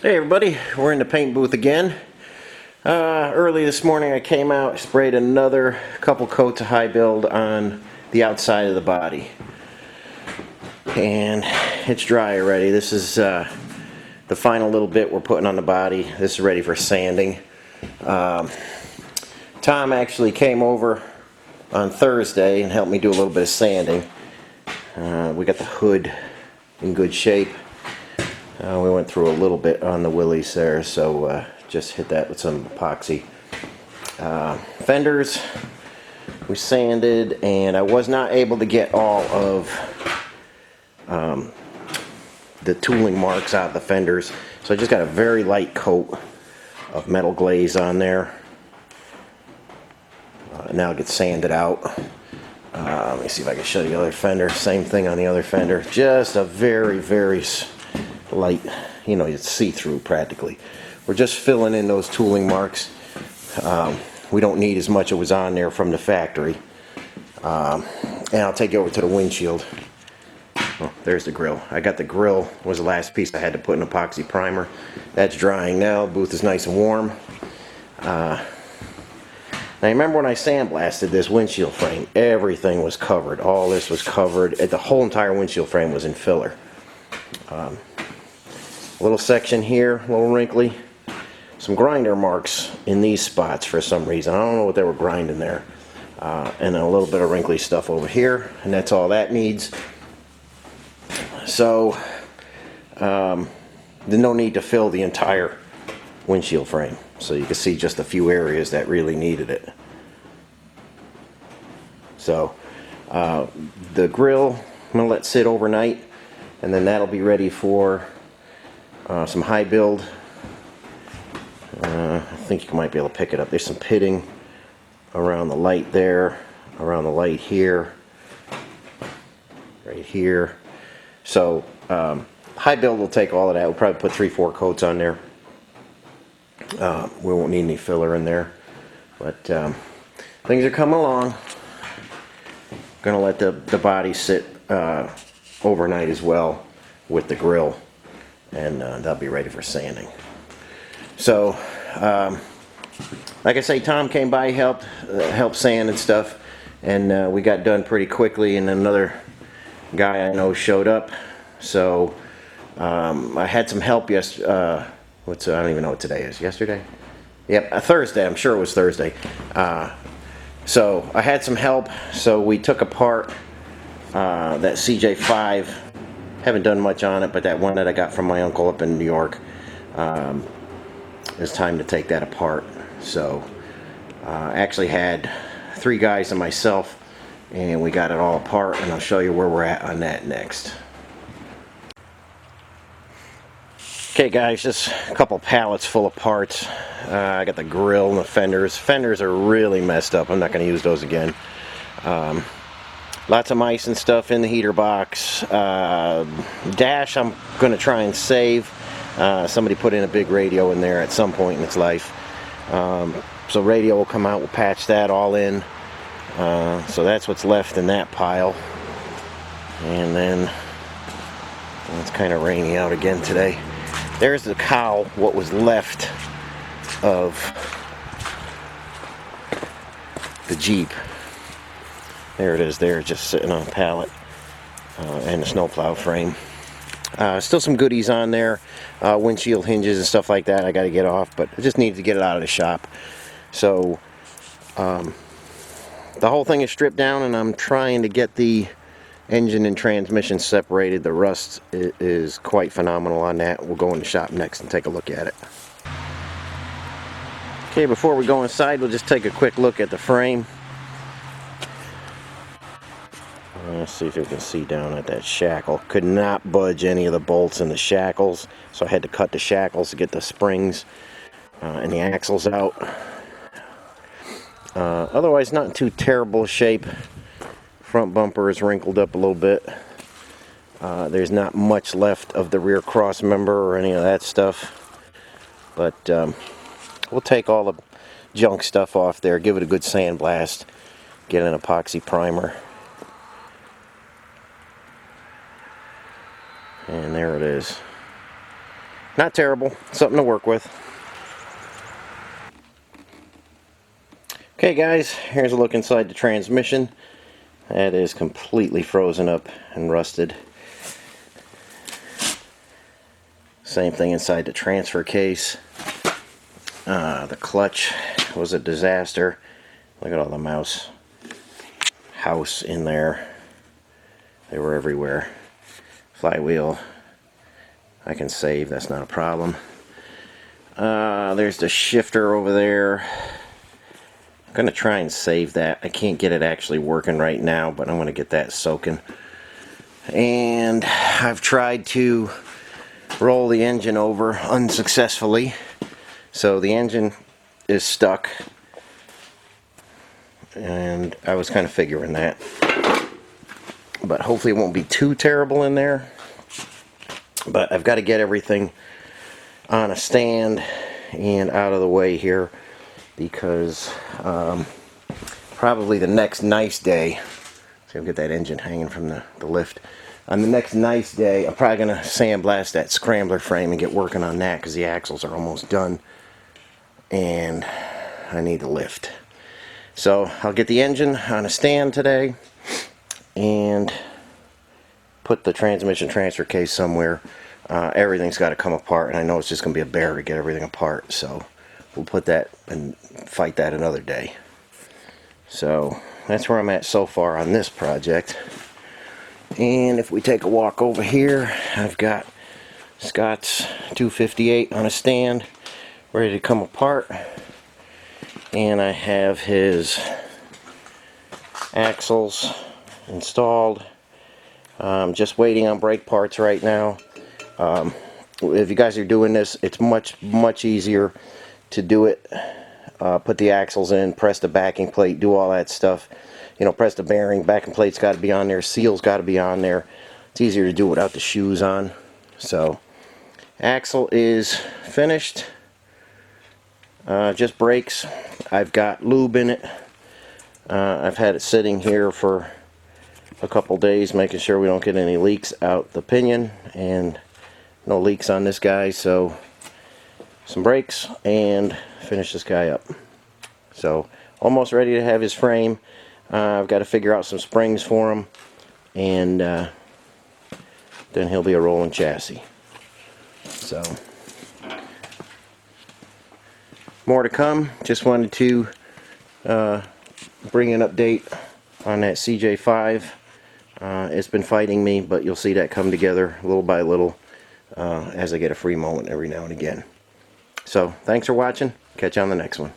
Hey everybody, we're in the paint booth again. Early this morning I came out, sprayed another couple coats of high build on the outside of the body. And it's dry already. This is the final little bit we're putting on the body. This is ready for sanding. Tom actually came over on Thursday and helped me do a little bit of sanding. We got the hood in good shape. We went through a little bit on the Willys there, so just hit that with some epoxy. Fenders, we sanded, and I was not able to get all of the tooling marks out of the fenders, so I just got a very light coat of metal glaze on there. Now it gets sanded out. Let me see if I can show you the other fender. Same thing on the other fender. Just a very, very light, you know, it's see-through practically. We're just filling in those tooling marks. We don't need as much as was on there from the factory. And I'll take you over to the windshield. Oh, there's the grill. I got the grill, was the last piece I had to put in epoxy primer. That's drying now. The booth is nice and warm. Now remember when I sandblasted this windshield frame, everything was covered. All this was covered. The whole entire windshield frame was in filler. Little section here, a little wrinkly. Some grinder marks in these spots for some reason. I don't know what they were grinding there. And a little bit of wrinkly stuff over here, and that's all that needs. So, there's no need to fill the entire windshield frame. So you can see just a few areas that really needed it. So, the grill, I'm going to let sit overnight, and then that'll be ready for some high build. I think you might be able to pick it up. There's some pitting around the light there, around the light here, right here. So high build will take all of that. We'll probably put 3-4 coats on there. We won't need any filler in there, but things are coming along. Gonna let the body sit overnight as well with the grill, and that'll be ready for sanding. So like I say, Tom came by, helped sand and stuff, and we got done pretty quickly, and another guy I know showed up. So I had some help I don't even know what today is. Yesterday? Yep, Thursday. I'm sure it was Thursday. So I had some help. So we took apart that CJ5. Haven't done much on it, but that one that I got from my uncle up in New York. It's time to take that apart. So I actually had 3 guys and myself, and we got it all apart, and I'll show you where we're at on that next. Okay guys, just a couple pallets full of parts. I got the grill and the fenders. Fenders are really messed up. I'm not going to use those again. Lots of mice and stuff in the heater box. Dash I'm going to try and save. Somebody put in a big radio in there at some point in its life. So radio will come out, we'll patch that all in. So that's what's left in that pile. And then, well, it's kind of rainy out again today. There's the cowl, what was left of the Jeep. There it is there, just sitting on a pallet. And the snowplow frame. Still some goodies on there, windshield hinges and stuff like that I got to get off, but I just need to get it out of the shop. So the whole thing is stripped down, and I'm trying to get the engine and transmission separated. The rust is quite phenomenal on that. We'll go in the shop next and take a look at it. Okay, before we go inside, we'll just take a quick look at the frame. Let's see if you can see down at that shackle. Could not budge any of the bolts in the shackles, so I had to cut the shackles to get the springs and the axles out. Otherwise, not in too terrible shape. Front bumper is wrinkled up a little bit. There's not much left of the rear cross member or any of that stuff, but we'll take all the junk stuff off there, give it a good sandblast, get an epoxy primer. And there it is. not terrible, something to work with. Okay guys, here's a look inside the transmission. That is completely frozen up and rusted. Same thing inside the transfer case. The clutch was a disaster. Look at all the mouse house in there. They were everywhere. Flywheel, I can save, that's not a problem. There's the shifter over there. I'm gonna try and save that. I can't get it actually working right now, but I'm gonna get that soaking. And I've tried to roll the engine over unsuccessfully. So the engine is stuck. And I was kind of figuring that. But hopefully it won't be too terrible in there. But I've got to get everything on a stand and out of the way here, because probably the next nice day, see, I'll get that engine hanging from the lift. On the next nice day, I'm probably going to sandblast that scrambler frame and get working on that, because the axles are almost done and I need the lift. So I'll get the engine on a stand today and put the transmission transfer case somewhere. Everything's got to come apart, and I know it's just going to be a bear to get everything apart, so we'll put that and fight that another day. So that's where I'm at so far on this project. And if we take a walk over here, I've got Scott's 258 on a stand ready to come apart, and I have his axles installed. I'm just waiting on brake parts right now. If you guys are doing this, it's much easier to do it. Put the axles in, press the backing plate, do all that stuff. You know, press the bearing, backing plate's got to be on there, seal's got to be on there. It's easier to do without the shoes on. So, axle is finished. Just brakes. I've got lube in it. I've had it sitting here for a couple days, making sure we don't get any leaks out the pinion, and no leaks on this guy. So some brakes and finish this guy up. So almost ready to have his frame. I've got to figure out some springs for him, and then he'll be a rolling chassis. So more to come. Just wanted to bring an update on that CJ5. It's been fighting me, but you'll see that come together little by little as I get a free moment every now and again. So thanks for watching. Catch you on the next one.